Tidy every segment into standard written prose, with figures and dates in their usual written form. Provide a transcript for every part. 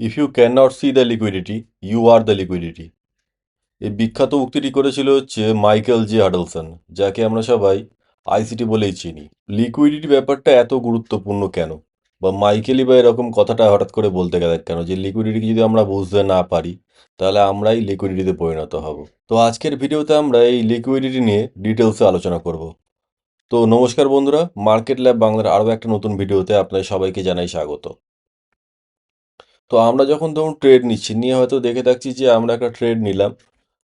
If you cannot see the liquidity, you are the liquidity. এই বিখ্যাত উক্তিটি করেছিল হচ্ছে মাইকেল জে হাডলসন, যাকে আমরা সবাই আইসিটি বলেই চিনি। লিকুইডিটি ব্যাপারটা এত গুরুত্বপূর্ণ কেন, বা মাইকেলই বা এরকম কথাটা হঠাৎ করে বলতে গেলেন কেন যে লিকুইডিটি যদি আমরা বুঝতে না পারি তাহলে আমরাই লিকুইডিটিতে পরিণত হব। তো আজকের ভিডিওতে আমরা এই লিকুইডিটি নিয়ে ডিটেলসে আলোচনা করব। তো নমস্কার বন্ধুরা, মার্কেট ল্যাব বাংলার আরও একটা নতুন ভিডিওতে আপনাদের সবাইকে জানাই স্বাগত। তো আমরা যখন ধরুন ট্রেড নিচ্ছি, নিয়ে হয়তো দেখে থাকছি যে আমরা একটা ট্রেড নিলাম,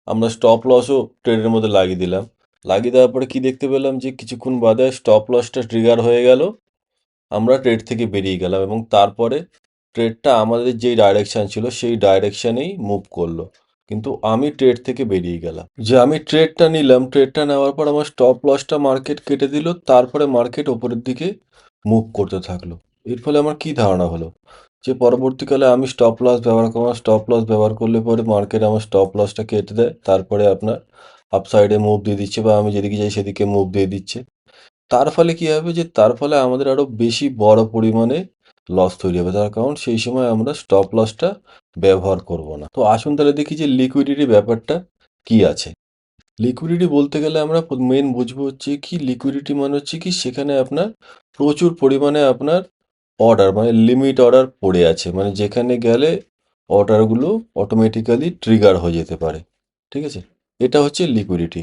আমরা স্টপ লসও ট্রেডের মধ্যে লাগিয়ে দিলাম। লাগিয়ে দেওয়ার পরে কি দেখতে পেলাম যে কিছুক্ষণ বাদে স্টপ লসটা ট্রিগার হয়ে গেল, আমরা ট্রেড থেকে বেরিয়ে গেলাম এবং তারপরে ট্রেডটা আমাদের যেই ডাইরেকশান ছিল সেই ডাইরেকশানেই মুভ করলো, কিন্তু আমি ট্রেড থেকে বেরিয়ে গেলাম। যে আমি ট্রেডটা নিলাম, ট্রেডটা নেওয়ার পর আমার স্টপ লসটা মার্কেট কেটে দিল, তারপরে মার্কেট ওপরের দিকে মুভ করতে থাকলো। এর ফলে আমার কি ধারণা হলো যে পরবর্তীকালে আমি স্টপ লস ব্যবহার করলে পরে মার্কেট আমার স্টপ লসটা কেটে দেয়, তারপরে আপনার আপসাইডে মুভ দিয়ে দিচ্ছে বা আমি যেদিকে যাই সেদিকে মুভ দিয়ে দিচ্ছে। তার ফলে কি হবে যে তার ফলে আমাদের আরো বেশি বড় পরিমাণে লস তৈরি হবে, তার কারণ সেই সময় আমরা স্টপ লসটা ব্যবহার করব না। তো আসুন তাহলে দেখি যে লিকুইডিটি ব্যাপারটা কি আছে। লিকুইডিটি বলতে গেলে আমরা মেন বুঝবো হচ্ছে কি, লিকুইডিটি মানে হচ্ছে কি সেখানে আপনার প্রচুর পরিমাণে আপনার অর্ডার মানে লিমিট অর্ডার পড়ে আছে, মানে যেখানে গেলে অর্ডারগুলো অটোমেটিক্যালি ট্রিগার হয়ে যেতে পারে। ঠিক আছে, এটা হচ্ছে লিকুইডিটি।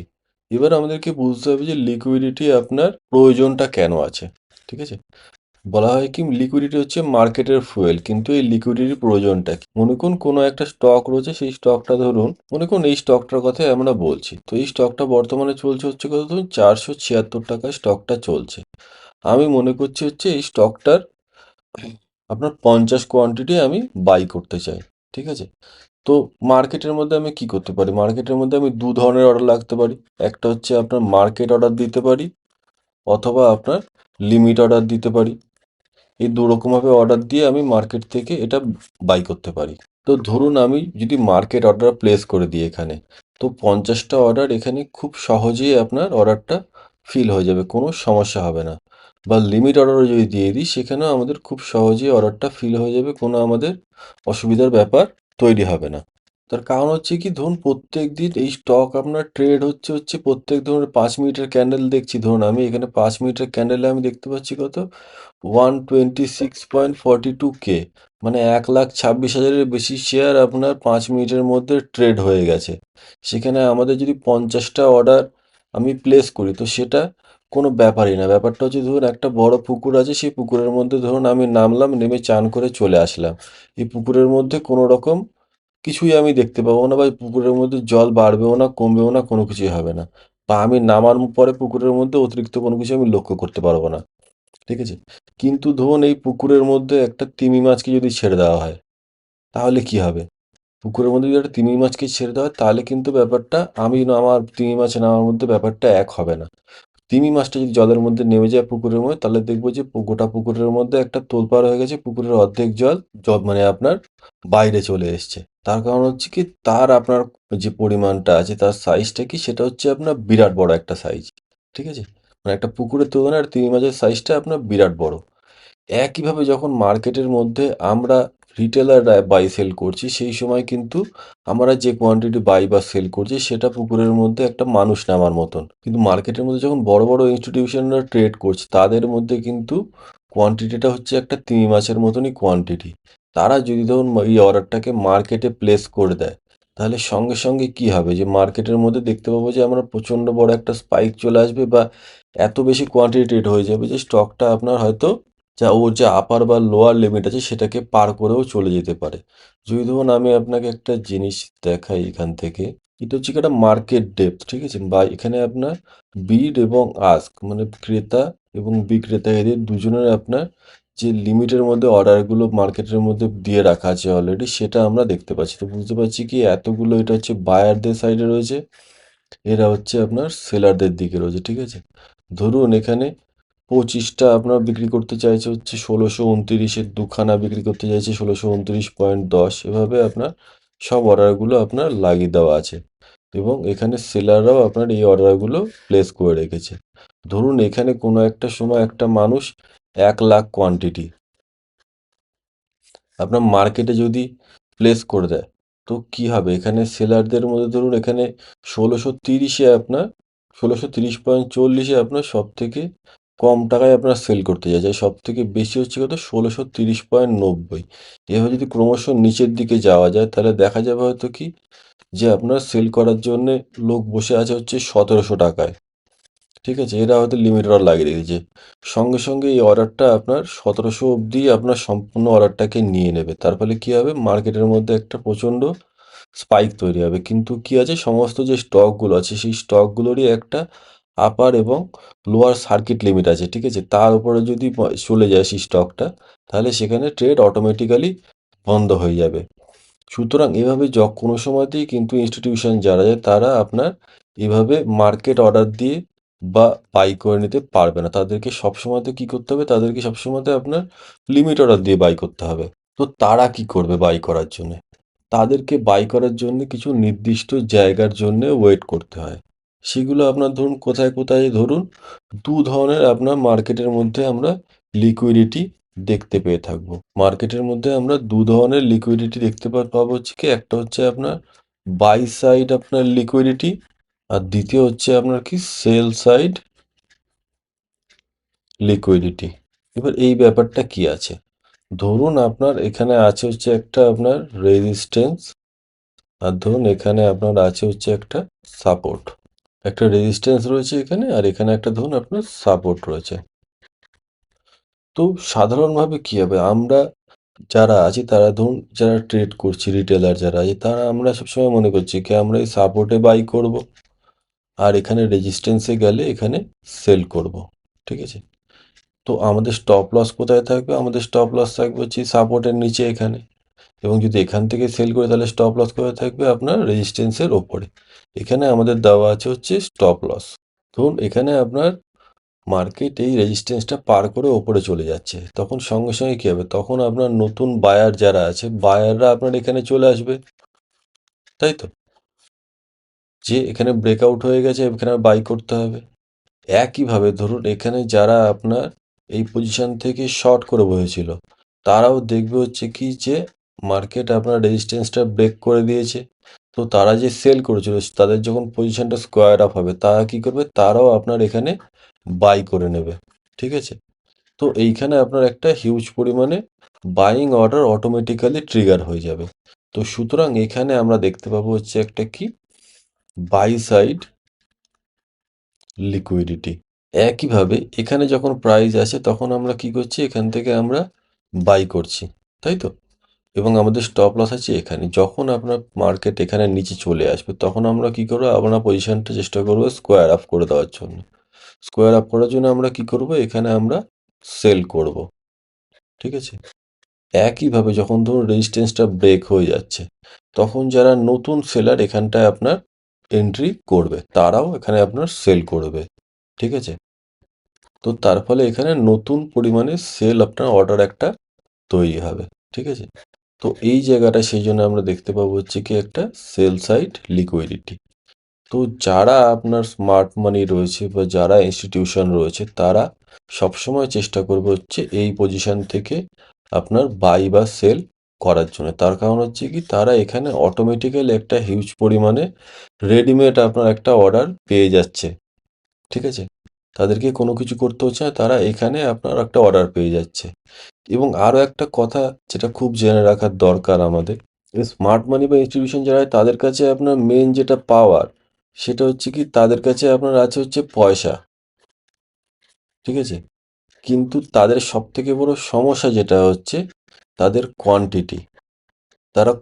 এবার আমাদেরকে বুঝতে হবে যে লিকুইডিটি আপনার প্রয়োজনটা কেন আছে। ঠিক আছে, বলা হয় কি লিকুইডিটি হচ্ছে মার্কেটের ফুয়েল, কিন্তু এই লিকুইডিটির প্রয়োজনটা কি? মনে করুন কোনো একটা স্টক রয়েছে, সেই স্টকটা ধরুন মনে করুন এই স্টকটার কথাই আমরা বলছি। তো এই স্টকটা বর্তমানে চলছে হচ্ছে কত, ধরুন 476 টাকায় স্টকটা চলছে। আমি মনে করছি হচ্ছে এই স্টকটার আপনার 50 কোয়ান্টিটি আমি বাই করতে চাই। ঠিক আছে, তো মার্কেটের মধ্যে আমি কি করতে পারি, মার্কেটের মধ্যে আমি দু ধরনের অর্ডার লাগতে পারি। একটা হচ্ছে আপনার মার্কেট অর্ডার দিতে পারি, অথবা আপনার লিমিট অর্ডার দিতে পারি। এই দু রকমভাবে অর্ডার দিয়ে আমি মার্কেট থেকে এটা বাই করতে পারি। তো ধরুন আমি যদি মার্কেট অর্ডার প্লেস করে দিই এখানে, তো 50টা অর্ডার এখানে খুব সহজেই আপনার অর্ডারটা ফিল হয়ে যাবে, কোনো সমস্যা হবে না। বা লিমিট অর্ডারও যদি দিয়ে দিই, সেখানেও আমাদের খুব সহজেই অর্ডারটা ফিল হয়ে যাবে, কোনো আমাদের অসুবিধার ব্যাপার তৈরি হবে না। তার কারণ হচ্ছে কি, ধরুন প্রত্যেক দিন এই স্টক আপনার ট্রেড হচ্ছে হচ্ছে প্রত্যেক ধরুন 5 মিনিটের ক্যান্ডেল দেখছি। ধরুন আমি এখানে 5 মিনিটের ক্যান্ডেলে আমি দেখতে পাচ্ছি কত, 126.42K, মানে 1,26,000-এর বেশি শেয়ার আপনার 5 মিনিটের মধ্যে ট্রেড হয়ে গেছে। সেখানে আমাদের যদি 50টা অর্ডার আমি প্লেস করি, তো সেটা কোনো ব্যাপারই না। ব্যাপারটা হচ্ছে ধরুন একটা বড় পুকুর আছে, সেই পুকুরের মধ্যে ধরুন আমি নামলাম, নেমে চান করে চলে আসলাম। এই পুকুরের মধ্যে কোনো রকম কিছুই আমি দেখতে পাবো না, বা পুকুরের মধ্যে জল বাড়বেও না, কমবেও না, কোনো কিছুই হবে না। বা আমি নামার পরে পুকুরের মধ্যে অতিরিক্ত কোনো কিছু আমি লক্ষ্য করতে পারবো না। ঠিক আছে, কিন্তু ধরুন এই পুকুরের মধ্যে একটা তিমি মাছকে যদি ছেড়ে দেওয়া হয়, তাহলে কি হবে? পুকুরের মধ্যে যদি একটা তিমি মাছকে ছেড়ে দেওয়া হয়, তাহলে কিন্তু ব্যাপারটা আমি না আমার তিমি মাছ নামার মধ্যে ব্যাপারটা এক হবে না। তিমি মাছটা যদি জলের মধ্যে নেমে যায় পুকুরের মধ্যে, তাহলে দেখবো যে গোটা পুকুরের মধ্যে একটা তোলপাড় হয়ে গেছে, পুকুরের অর্ধেক জল জল মানে আপনার বাইরে চলে এসছে। তার কারণ হচ্ছে কি, তার আপনার যে পরিমাণটা আছে, তার সাইজটা কি, সেটা হচ্ছে আপনার বিরাট বড় একটা সাইজ। ঠিক আছে, মানে একটা পুকুরের তুলনায় আর তিমি মাছের সাইজটা আপনার বিরাট বড়। একইভাবে যখন মার্কেটের মধ্যে আমরা রিটেলাররা বাই সেল করছি, সেই সময় কিন্তু আমরা যে কোয়ান্টিটি বাই বা সেল করছি সেটা পুকুরের মধ্যে একটা মানুষ নামার মতন। কিন্তু মার্কেটের মধ্যে যখন বড় বড় ইনস্টিটিউশনরা ট্রেড করছে, তাদের মধ্যে কিন্তু কোয়ান্টিটিটা হচ্ছে একটা তিমি মাছের মতনই কোয়ান্টিটি। তারা যদি ধরুন এই অর্ডারটাকে মার্কেটে প্লেস করে দেয়, তাহলে সঙ্গে সঙ্গে কি হবে যে মার্কেটের মধ্যে দেখতে পাবো যে আমরা প্রচণ্ড বড় একটা স্পাইক চলে আসবে, বা এত বেশি কোয়ান্টিটি ট্রেড হয়ে যাবে যে স্টকটা আপনার হয়তো ওর যে আপার বা লোয়ার লিমিট আছে সেটাকে পার করেও চলে যেতে পারে। যদি ধরুন আমি আপনাকে একটা জিনিস দেখাই এখান থেকে, এটা হচ্ছে কি একটা মার্কেট ডেপথ। ঠিক আছে, বা এখানে আপনার বিড এবং আস্ক মানে ক্রেতা এবং বিক্রেতা এদের দুজনের আপনার যে লিমিটের মধ্যে অর্ডারগুলো মার্কেটের মধ্যে দিয়ে রাখা আছে অলরেডি, সেটা আমরা দেখতে পাচ্ছি। তো বুঝতে পারছি কি এতগুলো, এটা হচ্ছে বায়ারদের সাইডে রয়েছে, এরা হচ্ছে আপনার সেলারদের দিকে রয়েছে। ঠিক আছে, ধরুন এখানে 25টা আপনার বিক্রি করতে চাইছে হচ্ছে 1629-এর, দুখানা বিক্রি করতে চাইছে 1629.10, এভাবে আপনার সব অর্ডারগুলো আপনার লাগিয়ে দেওয়া আছে, এবং এখানে সেলাররাও আপনার এই অর্ডারগুলো প্লেস করে রেখেছে। ধরুন এখানে কোনো একটা সময় একটা মানুষ 1,00,000 কোয়ান্টিটি আপনার মার্কেটে যদি প্লেস করে দেয়, তো কি হবে এখানে সেলারদের মধ্যে ধরুন এখানে 1630-এ আপনার 1630.40-এ আপনার সব থেকে কম টাকায় আপনার সেল করতে যায়, সব থেকে বেশি হচ্ছে কত 1630.90। এভাবে যদি ক্রমশ নিচের দিকে যাওয়া যায় তাহলে দেখা যাবে হয়তো কি যে আপনার সেল করার জন্যে লোক বসে আছে হচ্ছে 1700 টাকায়। ঠিক আছে, এরা হয়তো লিমিট অর্ডার লাগিয়ে দিয়েছে, সঙ্গে সঙ্গে এই অর্ডারটা আপনার 1700 অবধি আপনার সম্পূর্ণ অর্ডারটাকে নিয়ে নেবে। তার ফলে কী হবে, মার্কেটের মধ্যে একটা প্রচণ্ড স্পাইক তৈরি হবে। কিন্তু কি আছে, সমস্ত যে স্টকগুলো আছে সেই স্টকগুলোরই একটা আপার এবং লোয়ার সার্কিট লিমিট আছে। ঠিক আছে, তার উপরে যদি চলে যায় সেই স্টকটা, তাহলে সেখানে ট্রেড অটোমেটিক্যালি বন্ধ হয়ে যাবে। সুতরাং এভাবে কোনো সময়তেই কিন্তু ইনস্টিটিউশন যারা যায় তারা আপনার এভাবে মার্কেট অর্ডার দিয়ে বা বাই করে নিতে পারবে না। তাদেরকে সবসময়তে কি করতে হবে, তাদেরকে সবসময়তে আপনার লিমিট অর্ডার দিয়ে বাই করতে হবে। তো তারা কি করবে বাই করার জন্য, তাদেরকে বাই করার জন্য কিছু নির্দিষ্ট জায়গার জন্য ওয়েট করতে হয়। সেগুলো আপনার ধরুন কোথায় কোথায়, ধরুন দু ধরনের আপনার মার্কেটের মধ্যে আমরা লিকুইডিটি দেখতে পেয়ে থাকবো। মার্কেটের মধ্যে আমরা দু ধরনের লিকুইডিটি দেখতে পাবো হচ্ছে কি, একটা হচ্ছে আপনার বাই সাইড আপনার লিকুইডিটি, আর দ্বিতীয় হচ্ছে আপনার কি সেল সাইড লিকুইডিটি। এবার এই ব্যাপারটা কি আছে, ধরুন আপনার এখানে আছে হচ্ছে একটা আপনার রেজিস্ট্যান্স, আর ধরুন এখানে আপনার আছে হচ্ছে একটা সাপোর্ট। একটা রেজিস্ট্যান্স রয়েছে এখানে, আর এখানে একটা ধরুন আপনার সাপোর্ট রয়েছে। তো সাধারণভাবে কি হবে, আমরা যারা আছি তারা ধরুন যারা ট্রেড করছি, রিটেলার যারা আছে তারা আমরা সবসময় মনে করছি কি আমরা এই সাপোর্টে বাই করব, আর এখানে রেজিস্ট্যান্সে গেলে এখানে সেল করব। ঠিক আছে, তো আমাদের স্টপ লস কোথায় থাকবে, আমাদের স্টপ লস থাকবে হচ্ছে সাপোর্টের নিচে এখানে, এবং যদি এখান থেকে সেল করে তাহলে স্টপ লস কোথায় থাকবে আপনার রেজিস্ট্যান্সের ওপরে। এখানে আমাদের দেওয়া আছে হচ্ছে স্টপ লস। ধরুন এখানে আপনার মার্কেট এই রেজিস্ট্যান্সটা পার করে ওপরে চলে যাচ্ছে, তখন সঙ্গে সঙ্গে কী হবে, তখন আপনার নতুন বায়ার যারা আছে বায়াররা আপনার এখানে চলে আসবে, তাই তো, যে এখানে ব্রেকআউট হয়ে গেছে এখানে বাই করতে হবে। একইভাবে ধরুন এখানে যারা আপনার এই পজিশন থেকে শর্ট করে বসেছিল, তারাও দেখবে হচ্ছে কি যে মার্কেট আপনার রেজিস্ট্যান্সটা ব্রেক করে দিয়েছে, তো তারা যে সেল করেছিল তাদের যখন পজিশনটা স্কোয়ার আপ হবে তারা কি করবে, তারাও আপনার এখানে বাই করে নেবে। ঠিক আছে, তো এইখানে আপনার একটা হিউজ পরিমাণে বাইং অর্ডার অটোমেটিক্যালি ট্রিগার হয়ে যাবে। তো সুতরাং এখানে আমরা দেখতে পাবো হচ্ছে একটা কি বাই সাইড লিকুইডিটি। একইভাবে এখানে যখন প্রাইস আসে তখন আমরা কি করছি, এখান থেকে আমরা বাই করছি, তাই তো, এবং আমাদের স্টপ লস আছে এখানে। যখন আপনার মার্কেট এখানে নিচে চলে আসবে তখন আমরা কি করবো, আমরা পজিশনটা চেষ্টা করবো স্কোয়ার আপ করে দেওয়ার জন্য। স্কোয়ার আপ করার জন্য আমরা কি করব, এখানে আমরা সেল করব। ঠিক আছে, একইভাবে যখন ধরুন রেজিস্ট্যান্সটা ব্রেক হয়ে যাচ্ছে তখন যারা নতুন সেলার এখানটায় আপনার এন্ট্রি করবে তারাও এখানে আপনার সেল করবে। ঠিক আছে, তো তার ফলে এখানে নতুন পরিমাণে সেল আপনার অর্ডার একটা তৈরি হবে। ঠিক আছে, তো এই জায়গাটা সেই জন্য আমরা দেখতে পাবো হচ্ছে কি একটা সেল সাইড লিকুইডিটি। তো যারা আপনার স্মার্ট মানি রয়েছে বা যারা ইনস্টিটিউশন রয়েছে তারা সবসময় চেষ্টা করবে হচ্ছে এই পজিশন থেকে আপনার বাই বা সেল করার জন্য। তার কারণ হচ্ছে কি তারা এখানে অটোমেটিক্যালি একটা হিউজ পরিমাণে রেডিমেড আপনার একটা অর্ডার পেয়ে যাচ্ছে। ঠিক আছে, তাদেরকে কোনো কিছু করতে হচ্ছে না, তারা এখানে আপনার একটা অর্ডার পেয়ে যাচ্ছে। এবং আরও একটা কথা যেটা খুব জেনে রাখার দরকার আমাদের, স্মার্ট মানি বা ইনস্টিটিউশন যারা হয় তাদের কাছে আপনার মেন যেটা পাওয়ার সেটা হচ্ছে কি তাদের কাছে আপনার আছে হচ্ছে পয়সা। ঠিক আছে, কিন্তু তাদের সব থেকে বড় সমস্যা যেটা হচ্ছে তাদের কোয়ান্টিটি। তারা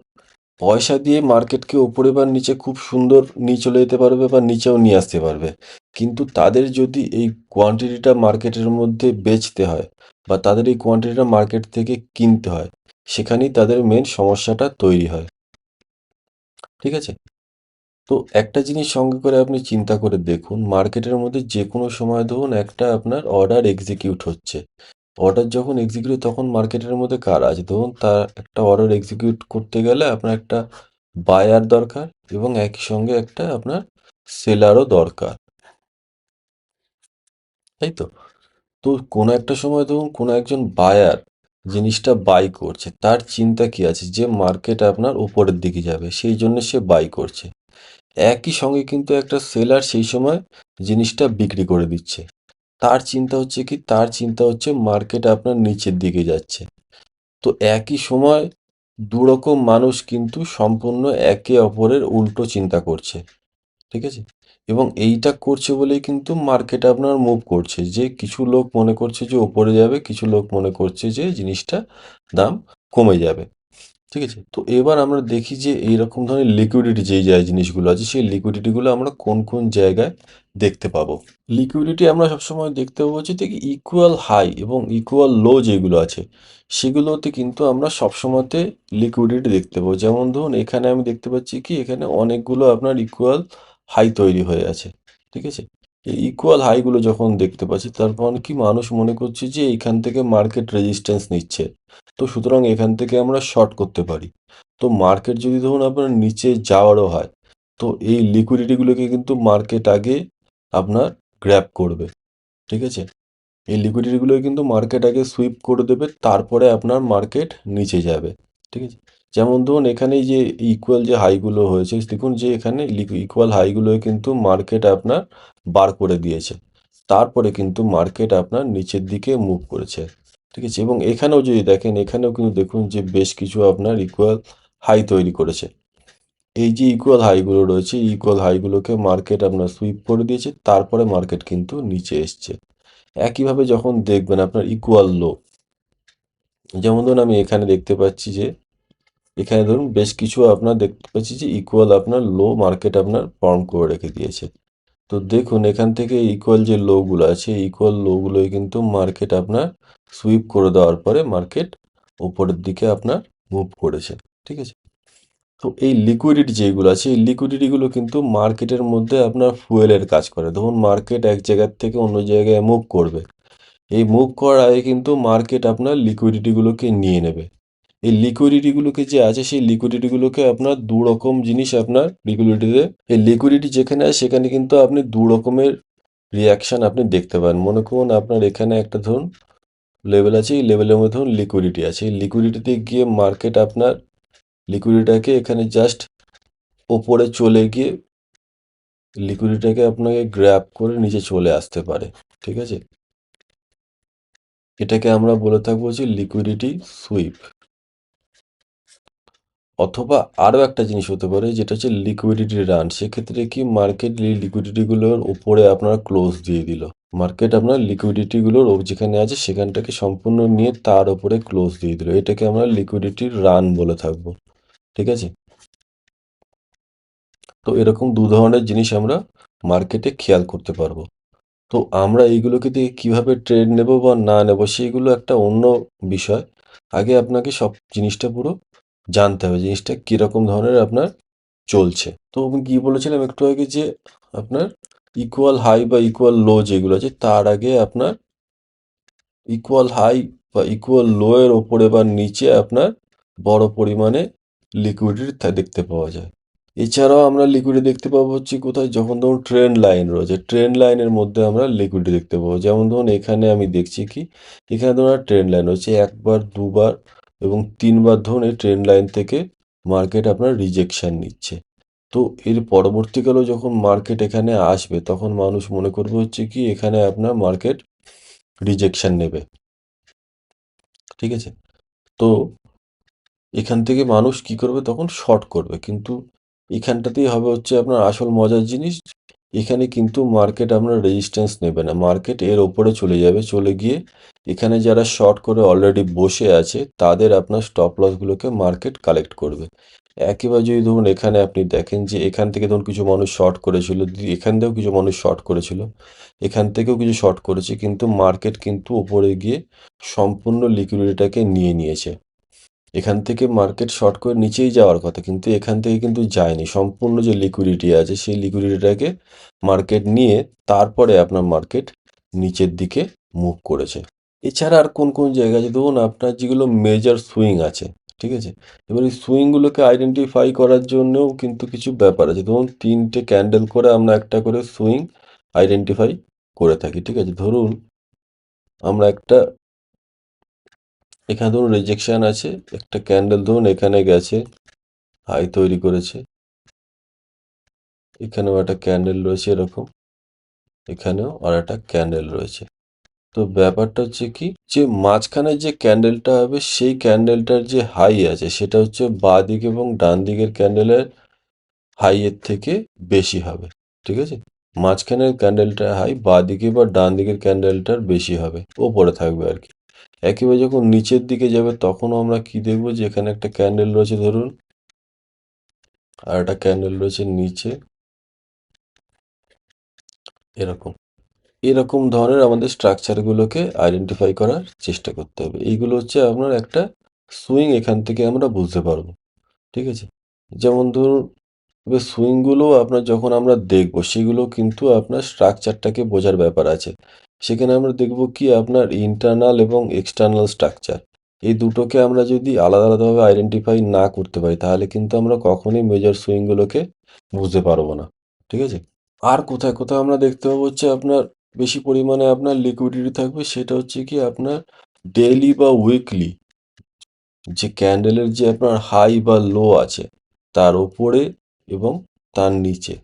পয়সা দিয়ে মার্কেটকে ওপরে বা নিচে খুব সুন্দর নিয়ে চলে যেতে পারবে বা নিচেও নিয়ে আসতে পারবে, কিন্তু তাদের যদি এই কোয়ান্টিটিটা মার্কেটের মধ্যে বেচতে হয় বা তাদের এই কোয়ান্টিটিটা মার্কেট থেকে কিনতে হয়, সেখানেই তাদের মেন সমস্যাটা তৈরি হয়। ঠিক আছে, তো একটা জিনিস সঙ্গে করে আপনি চিন্তা করে দেখুন, মার্কেটের মধ্যে যে কোনো সময় ধরুন একটা আপনার অর্ডার এক্সিকিউট হচ্ছে, অর্ডার যখন এক্সিকিউট তখন মার্কেটের মধ্যে কার আছে, ধরুন তার একটা অর্ডার এক্সিকিউট করতে গেলে আপনার একটা বায়ার দরকার এবং একই সঙ্গে একটা আপনার সেলারও দরকার, তাই তো। তো কোনো একটা সময় ধরুন কোনো একজন বায়ার জিনিসটা বাই করছে, তার চিন্তা কি আছে যে মার্কেট আপনার উপরের দিকে যাবে, সেই জন্য সে বাই করছে। একই সঙ্গে কিন্তু একটা সেলার সেই সময় জিনিসটা বিক্রি করে দিচ্ছে, তার চিন্তা হচ্ছে কি, তার চিন্তা হচ্ছে মার্কেট আপনার নিচের দিকে যাচ্ছে। তো একই সময় দুরকম মানুষ কিন্তু সম্পূর্ণ একে অপরের উল্টো চিন্তা করছে, ঠিক আছে? এবং এইটা করছে বলেই কিন্তু মার্কেট আপনার মুভ করছে, যে কিছু লোক মনে করছে যে ওপরে যাবে, কিছু লোক মনে করছে যে জিনিসটা দাম কমে যাবে, ঠিক আছে? তো এবার আমরা দেখি যে এইরকম ধরনের লিকুইডিটি যেই জিনিসগুলো আছে, সেই লিকুইডিটিগুলো আমরা কোন কোন জায়গায় দেখতে পাবো। লিকুইডিটি আমরা সবসময় দেখতে পাবো যে দেখি ইকুয়াল হাই এবং ইকুয়াল লো যেগুলো আছে, সেগুলোতে কিন্তু আমরা সবসময়তে লিকুইডিটি দেখতে পাবো। যেমন ধরুন এখানে আমি দেখতে পাচ্ছি কি, এখানে অনেকগুলো আপনার ইকুয়াল হাই তৈরি হয়ে আছে, ঠিক আছে? এই ইকুয়াল হাইগুলো যখন দেখতে পাচ্ছি, তারপর কি মানুষ মনে করছে যে এখান থেকে মার্কেট রেজিস্ট্যান্স নিচ্ছে, তো সুতরাং এখান থেকে আমরা শর্ট করতে পারি। তো মার্কেট যদি ধরুন আপনার নিচে যাওয়ারও হয়, তো এই লিকুইডিটিগুলোকে কিন্তু মার্কেট আগে আপনার গ্র্যাব করবে, ঠিক আছে? এই লিকুইডিটিগুলো কিন্তু মার্কেট আগে সুইপ করে দেবে, তারপরে আপনার মার্কেট নিচে যাবে, ঠিক আছে? যেমন ধরুন এখানে এই যে ইকুয়াল যে হাইগুলো হয়েছে, দেখুন যে এখানে ইকুয়াল হাইগুলো কিন্তু মার্কেট আপনার বার করে দিয়েছে, তারপরে কিন্তু মার্কেট আপনার নিচের দিকে মুভ করেছে, ঠিক আছে? এবং এখানেও যদি দেখেন, এখানেও কিন্তু দেখুন যে বেশ কিছু আপনার ইকুয়াল হাই তৈরি করেছে। এই যে ইকুয়াল হাইগুলো রয়েছে, ইকুয়াল হাইগুলোকে মার্কেট আপনার সুইপ করে দিয়েছে, তারপরে মার্কেট কিন্তু নিচে এসছে। একইভাবে যখন দেখবেন আপনার ইকুয়াল লো, যেমন ধরুন আমি এখানে দেখতে পাচ্ছি যে এখানে ধরুন বেশ কিছু আপনার দেখতে পাচ্ছি যে ইকুয়াল আপনার লো মার্কেট আপনার ফর্ম করে রেখে দিয়েছে। তো দেখুন এখান থেকে ইকুয়াল যে লোগুলো আছে, ইকুয়াল লোগুলোই কিন্তু মার্কেট আপনার সুইপ করে দেওয়ার পরে মার্কেট উপরের দিকে আপনার মুভ করেছে, ঠিক আছে? তো এই লিকুইডিটি যেগুলো আছে, এই লিকুইডিটিগুলো কিন্তু মার্কেটের মধ্যে আপনার ফুয়েলের কাজ করে। ধরুন মার্কেট এক জায়গার থেকে অন্য জায়গায় মুভ করবে, এই মুভ করার আগে কিন্তু মার্কেট আপনার লিকুইডিটিগুলোকে নিয়ে নেবে। এই লিকুইডিটিগুলোকে যে আছে, সেই লিকুইডিটিগুলোকে আপনার দু রকম জিনিস আপনার লিকুইডিটিতে, এই লিকুইডিটি যেখানে আছে সেখানে কিন্তু আপনি দু রকমের রিয়াকশন আপনি দেখতে পান। মনে করুন আপনার এখানে একটা ধরুন লেভেল আছে, এই লেভেলের মধ্যে ধরুন লিকুইডিটি আছে, এই লিকুইডিটিতে গিয়ে মার্কেট আপনার লিকুইডিটিটাকে এখানে জাস্ট ওপরে চলে গিয়ে লিকুইডিটিটাকে আপনাকে গ্র্যাব করে নিচে চলে আসতে পারে, ঠিক আছে? এটাকে আমরা বলে থাকবো যে লিকুইডিটি সুইপ। অথবা আরও একটা জিনিস হতে পারে, যেটা হচ্ছে লিকুইডিটি রান। সেক্ষেত্রে কি মার্কেট লিকুইডিটিগুলোর উপরে আপনার ক্লোজ দিয়ে দিল, মার্কেট আপনার লিকুইডিটিগুলোর যেখানে আছে সেখানটাকে সম্পূর্ণ নিয়ে তার উপরে ক্লোজ দিয়ে দিল, এটাকে আমরা লিকুইডিটি রান বলে থাকবো, ঠিক আছে? তো এরকম দু ধরনের জিনিস আমরা মার্কেটে খেয়াল করতে পারবো। তো আমরা এইগুলোকে দিয়ে কীভাবে ট্রেড নেব বা না নেব, সেইগুলো একটা অন্য বিষয়। আগে আপনাকে সব জিনিসটা পুরো জানতে হবে, জিনিসটা কীরকম ধরনের আপনার চলছে। তো আমি কী বলেছিলাম একটু আগে, যে আপনার ইকুয়াল হাই বা ইকুয়াল লো যেগুলো আছে, তার আগে আপনার ইকুয়াল হাই বা ইকুয়াল লো এর ওপরে বা নিচে আপনার বড় পরিমাণে লিকুইডিটি দেখতে পাওয়া যায়। এছাড়াও আমরা লিকুইডিটি দেখতে পাবো হচ্ছে কোথায়, যখন ধরুন ট্রেন্ড লাইন রয়েছে, ট্রেন্ড লাইনের মধ্যে আমরা লিকুইডিটি দেখতে পাবো। যেমন ধরুন এখানে আমি দেখছি কি, এখানে ধরুন ট্রেন্ড লাইন রয়েছে, একবার দুবার এবং তিনবার ধরুন এই ট্রেন্ড লাইন থেকে মার্কেট আপনার রিজেকশন নিচ্ছে। তো এর পরবর্তীকালেও যখন মার্কেট এখানে আসবে, তখন মানুষ মনে করবে হচ্ছে কি এখানে আপনার মার্কেট রিজেকশন নেবে, ঠিক আছে? তো এখান থেকে মানুষ কি করবে, তখন শর্ট করবে। কিন্তু এখানটাতেই হবে হচ্ছে আপনার আসল মজার জিনিস, এখানে কিন্তু মার্কেট আপনার রেজিস্ট্যান্স নেবে না, মার্কেট এর ওপরে চলে যাবে, চলে গিয়ে এখানে যারা শর্ট করে অলরেডি বসে আছে তাদের আপনার স্টপ লসগুলোকে মার্কেট কালেক্ট করবে। একইভাবে যদি ধরুন এখানে আপনি দেখেন যে এখান থেকে ধরুন কিছু মানুষ শর্ট করেছিল, এখান থেকেও কিছু মানুষ শর্ট করেছিল, এখান থেকেও কিছু শর্ট করেছে, কিন্তু মার্কেট কিন্তু ওপরে গিয়ে সম্পূর্ণ লিকুইডিটিটাকে নিয়ে নিয়েছে। এখান থেকে মার্কেট শর্ট করে নিচেই যাওয়ার কথা, কিন্তু এখান থেকে কিন্তু যায়নি, সম্পূর্ণ যে লিকুইডিটি আছে সেই লিকুইডিটিটাকে মার্কেট নিয়ে তারপরে আপনার মার্কেট নিচের দিকে মুভ করেছে। এছাড়া আর কোন কোন জায়গা আছে, ধরুন আপনার যেগুলো মেজর সুইং আছে, ঠিক আছে? এবার এই সুইংগুলোকে আইডেন্টিফাই করার জন্যও কিন্তু কিছু ব্যাপার আছে। ধরুন তিনটে ক্যান্ডেল করে আমরা একটা করে সুইং আইডেন্টিফাই করে থাকি, ঠিক আছে? ধরুন আমরা একটা এখানে ধরুন রিজেকশন আছে, একটা ক্যান্ডেল ধরুন এখানে গেছে, হাই তৈরি করেছে, এখানেও একটা ক্যান্ডেল রয়েছে এরকম, এখানেও আর একটা ক্যান্ডেল রয়েছে। তো ব্যাপারটা হচ্ছে কি, যে মাঝখানে যে ক্যান্ডেলটা হবে সেই ক্যান্ডেলটার যে হাই আছে সেটা হচ্ছে বাঁ দিক এবং ডান দিকের ক্যান্ডেলের হাই এর থেকে বেশি হবে। ঠিক আছে, মাঝখানের ক্যান্ডেলটা হাই বাঁ দিকে বা ডান দিকের ক্যান্ডেলটার বেশি হবে, ওপরে থাকবে আর কি। একেবারে যখন নিচের দিকে যাবে তখনও আমরা কি দেখবো, যে এখানে একটা ক্যান্ডেল রয়েছে ধরুন, আর একটা ক্যান্ডেল রয়েছে নিচে, এরকম এরকম ধরনের আমাদের স্ট্রাকচারগুলোকে আইডেন্টিফাই করার চেষ্টা করতে হবে। এইগুলো হচ্ছে আপনার একটা সুইং, এখান থেকে আমরা বুঝতে পারবো। ঠিক আছে, যেমন ধরুন এবার সুইংগুলো আপনার যখন আমরা দেখবো সেগুলো কিন্তু আপনার স্ট্রাকচারটাকে বোঝার ব্যাপার আছে। সেখানে আমরা দেখব কি, আপনার ইন্টারনাল এবং এক্সটার্নাল স্ট্রাকচার, এই দুটোকে আমরা যদি আলাদা আলাদাভাবে আইডেন্টিফাই না করতে পারি তাহলে কিন্তু আমরা কখনোই মেজর সুইংগুলোকে বুঝতে পারবো না। ঠিক আছে, আর কোথায় কোথায় আমরা দেখতে পাবো হচ্ছে আপনার বেশি পরিমাণে আপনার লিকুইডিটি থাকবে, সেটা হচ্ছে কি আপনার ডেইলি বা উইকলি যে ক্যান্ডেলের যে আপনার হাই বা লো আছে তার ওপরে এবং তার নিচে।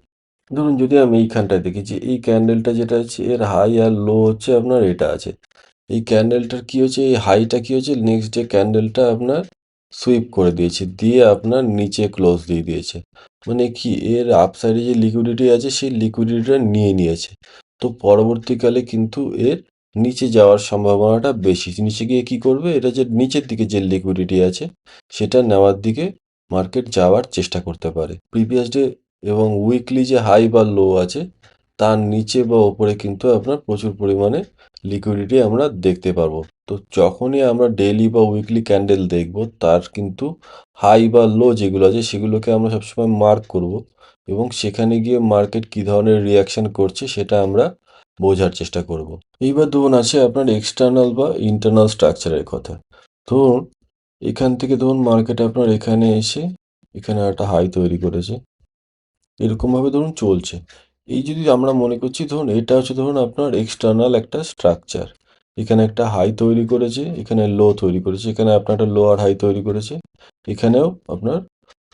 ধরুন যদি আমি এইখানটায় দেখি যে এই ক্যান্ডেলটা যেটা আছে এর হাই আর লো হচ্ছে আপনার এটা আছে, এই ক্যান্ডেলটার কি হচ্ছে, এই হাইটা কি হচ্ছে, নেক্সট ডে ক্যান্ডেলটা আপনার সুইপ করে দিয়েছে, দিয়ে আপনার নিচে ক্লোজ দিয়ে দিয়েছে। মানে কি, এর আপসাইডে যে লিকুইডিটি আছে সেই লিকুইডিটিটা নিয়ে নিয়েছে। তো পরবর্তীকালে কিন্তু এর নিচে যাওয়ার সম্ভাবনাটা বেশি, নিচে গিয়ে কি করবে, এটা যে নিচের দিকে যে লিকুইডিটি আছে সেটা নেওয়ার দিকে মার্কেট যাওয়ার চেষ্টা করতে পারে। প্রিভিয়াস ডে এবং উইকলি যে হাই বা লো আছে তার নিচে বা ওপরে কিন্তু আপনার প্রচুর পরিমাণে লিকুইডিটি আমরা দেখতে পারবো। তো যখনই আমরা ডেইলি বা উইকলি ক্যান্ডেল দেখব তার কিন্তু হাই বা লো যেগুলো আছে সেগুলোকে আমরা সবসময় মার্ক করব, এবং সেখানে গিয়ে মার্কেট কী ধরনের রিয়াকশন করছে সেটা আমরা বোঝার চেষ্টা করব। এইবার ধরুন আছে আপনার এক্সটার্নাল বা ইন্টারনাল স্ট্রাকচারের কথা। ধরুন এখান থেকে ধরুন মার্কেট আপনার এখানে এসে এখানে একটা হাই তৈরি করেছে, এরকমভাবে ধরুন চলছে। এই যদি আমরা মনে করছি ধরুন এটা হচ্ছে ধরুন আপনার এক্সটার্নাল একটা স্ট্রাকচার, এখানে একটা হাই তৈরি করেছে, এখানে লো তৈরি করেছে, এখানে আপনার একটা লোয়ার হাই তৈরি করেছে, এখানেও আপনার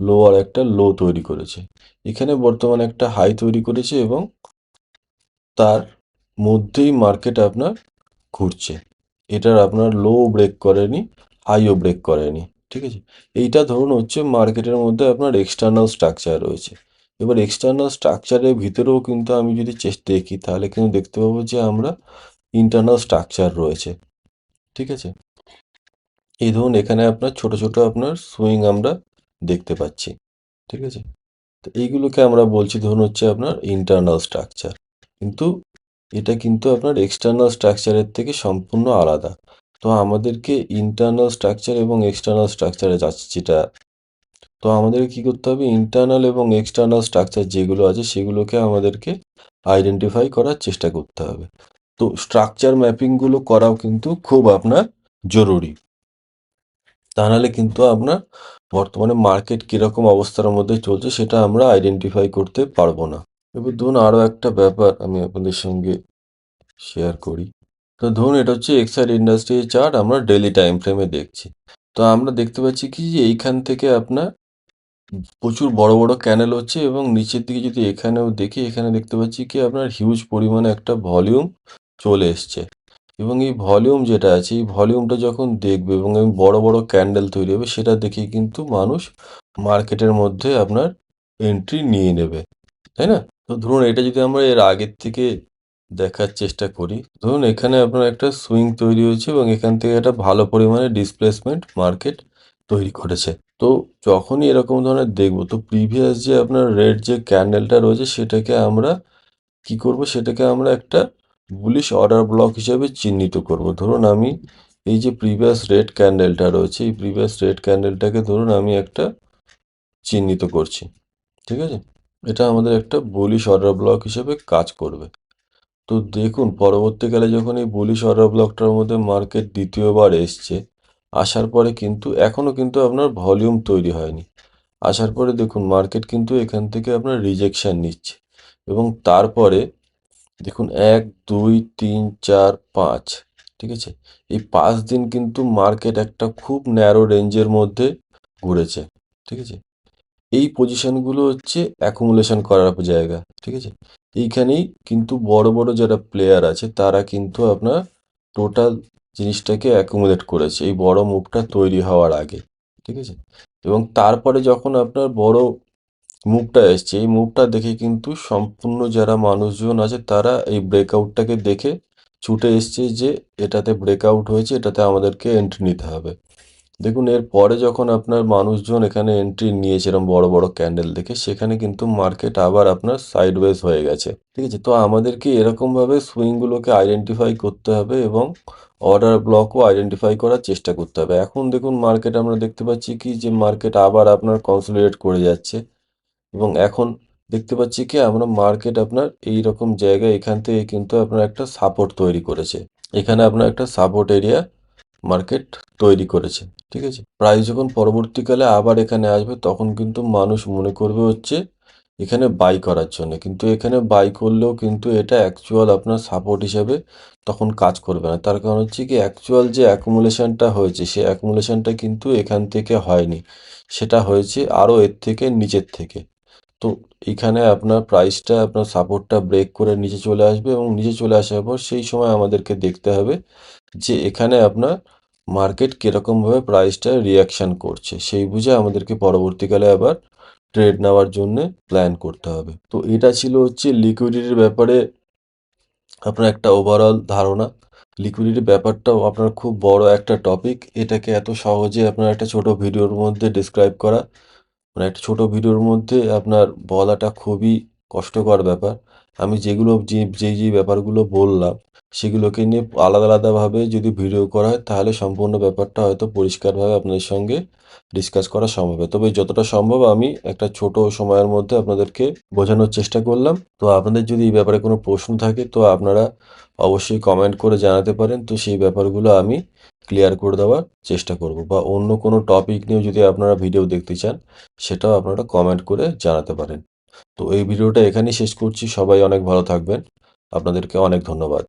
লোয়ার একটা লো তৈরি করেছে, এখানে বর্তমানে একটা হাই তৈরি করেছে এবং তার মধ্যেই মার্কেট আপনার ঘুরছে। এটার আপনার লো ব্রেক করেনি, হাইও ব্রেক করেনি। ঠিক আছে, এইটা ধরুন হচ্ছে মার্কেটের মধ্যে আপনার এক্সটার্নাল স্ট্রাকচার রয়েছে। এবার এক্সটার্নাল স্ট্রাকচারের ভিতরেও কিন্তু আমি যদি দেখি তাহলে কিন্তু দেখতে পাবো যে আমরা ইন্টারনাল স্ট্রাকচার রয়েছে। ঠিক আছে, এই ধরুন এখানে আপনার ছোট ছোট আপনার সুইং আমরা দেখতে পাচ্ছি। ঠিক আছে, তো এইগুলোকে আমরা বলছি ধরুন হচ্ছে আপনার ইন্টারনাল স্ট্রাকচার, কিন্তু এটা কিন্তু আপনার এক্সটার্নাল স্ট্রাকচারের থেকে সম্পূর্ণ আলাদা। তো আমাদেরকে ইন্টারনাল স্ট্রাকচার এবং এক্সটার্নাল স্ট্রাকচারে যাচ্ছে যেটা, তো আমাদেরকে কী করতে হবে, ইন্টারনাল এবং এক্সটার্নাল স্ট্রাকচার যেগুলো আছে সেগুলোকে আমাদেরকে আইডেন্টিফাই করার চেষ্টা করতে হবে। তো স্ট্রাকচার ম্যাপিংগুলো করাও কিন্তু খুব আপনার জরুরি, তা নাহলে কিন্তু আপনার বর্তমানে মার্কেট কীরকম অবস্থার মধ্যে চলছে সেটা আমরা আইডেন্টিফাই করতে পারবো না। এবার ধরুন আরও একটা ব্যাপার আমি আপনাদের সঙ্গে শেয়ার করি। তো ধরুন এটা হচ্ছে এক্সাইড ইন্ডাস্ট্রি চার্ট, আমরা ডেইলি টাইম ফ্রেমে দেখছি। তো আমরা দেখতে পাচ্ছি কি যে এইখান থেকে আপনার প্রচুর বড় বড় ক্যানেল হচ্ছে, এবং নিচের দিকে যদি এখানেও দেখি এখানে দেখতে পাচ্ছি কি আপনার হিউজ পরিমাণে একটা ভলিউম চলে এসছে, এবং এই ভলিউম যেটা আছে এই ভলিউমটা যখন দেখবে এবং এই বড় বড় ক্যান্ডেল তৈরি হবে সেটা দেখেই কিন্তু মানুষ মার্কেটের মধ্যে আপনার এন্ট্রি নিয়ে নেবে, তাই না? তো ধরুন এটা যদি আমরা এর আগের থেকে দেখার চেষ্টা করি, ধরুন এখানে আপনার একটা সুইং তৈরি হয়েছে এবং এখান থেকে একটা ভালো পরিমাণে ডিসপ্লেসমেন্ট মার্কেট তৈরি করেছে। তো যখনই এরকম ধরনের দেখবো তো প্রিভিয়াস যে আপনার রেড যে ক্যান্ডেলটা রয়েছে সেটাকে আমরা কি করব, সেটাকে আমরা একটা বুলিশ অর্ডার ব্লক হিসেবে চিহ্নিত করব। ধরুন আমি এই যে প্রিভিয়াস রেড ক্যান্ডেলটা রয়েছে এই প্রিভিয়াস রেড ক্যান্ডেলটাকে ধরুন আমি একটা চিহ্নিত করছি। ঠিক আছে, এটা আমাদের একটা বুলিশ অর্ডার ব্লক হিসেবে কাজ করবে। তো দেখুন পরবর্তীকালে যখন এই বুলিশ অর্ডার ব্লকটার মধ্যে মার্কেট দ্বিতীয়বার এসছে, আসার পরে কিন্তু এখনও কিন্তু আপনার ভলিউম তৈরি হয়নি, আসার পরে দেখুন মার্কেট কিন্তু এখান থেকে আপনার রিজেকশন নিচ্ছে, এবং তারপরে দেখুন 1 2 3 4 5 ঠিক আছে? এই ৫ দিন কিন্তু মার্কেট একটা খুব ন্যারো রেঞ্জের মধ্যে ঘুরেছে। ঠিক আছে? এই পজিশনগুলো হচ্ছে অ্যাকুমুলেশন করার জায়গা। ঠিক আছে? এইখানেই কিন্তু বড়, বড় যারা প্লেয়ার আছে তারা কিন্তু আপনার টোটাল জিনিসটাকে অ্যাকুমুলেট করেছে এই বড় মুভটা তৈরি হওয়ার আগে। ঠিক আছে? এবং তারপরে যখন আপনার বড় মুভটা এসছে, এই মুভটা দেখে কিন্তু সম্পূর্ণ যারা মানুষজন আছে তারা এই ব্রেকআউটটাকে দেখে ছুটে এসছে যে এটাতে ব্রেকআউট হয়েছে, এটাতে আমাদেরকে এন্ট্রি নিতে হবে। দেখুন এর পরে যখন আপনার মানুষজন এখানে এন্ট্রি নিয়েছে এরকম বড় বড় ক্যান্ডেল দেখে, সেখানে কিন্তু মার্কেট আবার আপনার সাইডওয়েজ হয়ে গেছে। ঠিক আছে? তো আমাদেরকে এরকমভাবে সুইংগুলোকে আইডেন্টিফাই করতে হবে এবং অর্ডার ব্লকও আইডেন্টিফাই করার চেষ্টা করতে হবে। এখন দেখুন মার্কেট আমরা দেখতে পাচ্ছি কি যে মার্কেট আবার আপনার কনসলিডেট করে যাচ্ছে এবং এখন দেখতে পাচ্ছি কি আমরা মার্কেট আপনার এই রকম জায়গায় এখান থেকে কিন্তু আপনার একটা সাপোর্ট তৈরি করেছে। এখানে আপনার একটা সাপোর্ট এরিয়া মার্কেট তৈরি করেছে। ঠিক আছে? প্রাইস যখন পরবর্তীকালে আবার এখানে আসবে তখন কিন্তু মানুষ মনে করবে হচ্ছে এখানে বাই করার জন্য, কিন্তু এখানে বাই করলেও কিন্তু এটা অ্যাকচুয়াল আপনার সাপোর্ট হিসেবে তখন কাজ করবে না। তার কারণ হচ্ছে কি অ্যাকচুয়াল যে অ্যাকুমুলেশনটা হয়েছে সেই অ্যাকুমুলেশনটা কিন্তু এখান থেকে হয়নি, সেটা হয়েছে আরও এর থেকে নিচের থেকে। তো এইখানে আপনার প্রাইসটা আপনার সাপোর্টটা ব্রেক করে নিচে চলে আসবে এবং নিচে চলে আসার পর সেই সময় আমাদেরকে দেখতে হবে যে এখানে আপনার মার্কেট কীরকমভাবে প্রাইসটা রিয়াকশান করছে, সেই বুঝে আমাদেরকে পরবর্তীকালে আবার ট্রেড নেওয়ার জন্যে প্ল্যান করতে হবে। তো এটা ছিল হচ্ছে লিকুইডিটির ব্যাপারে আপনার একটা ওভারঅল ধারণা। লিকুইডিটি ব্যাপারটাও আপনার খুব বড় একটা টপিক, এটাকে এত সহজে আপনার একটা ছোট ভিডিওর মধ্যে ডিসক্রাইব করা মানে একটা ছোট ভিডিওর মধ্যে আপনার বলাটা খুবই কষ্টকর ব্যাপার। আমি যেগুলো যেই ব্যাপারগুলো বললাম সেগুলোকে নিয়ে আলাদা আলাদাভাবে যদি ভিডিও করা হয় তাহলে সম্পূর্ণ ব্যাপারটা হয়তো পরিষ্কারভাবে আপনাদের সঙ্গে ডিসকাস করা সম্ভব হয়। তবে যতটা সম্ভব আমি একটা ছোট সময়ের মধ্যে আপনাদেরকে বোঝানোর চেষ্টা করলাম। তো আপনাদের যদি এই ব্যাপারে কোনো প্রশ্ন থাকে তো আপনারা অবশ্যই কমেন্ট করে জানাতে পারেন। তো সেই ব্যাপারগুলো আমি ক্লিয়ার করে দেওয়ার চেষ্টা করব, বা অন্য কোনো টপিক নিয়েও যদি আপনারা ভিডিও দেখতে চান সেটাও আপনারা কমেন্ট করে জানাতে পারেন। তো এই ভিডিওটা এখানেই শেষ করছি। সবাই অনেক ভালো থাকবেন। আপনাদেরকে অনেক ধন্যবাদ।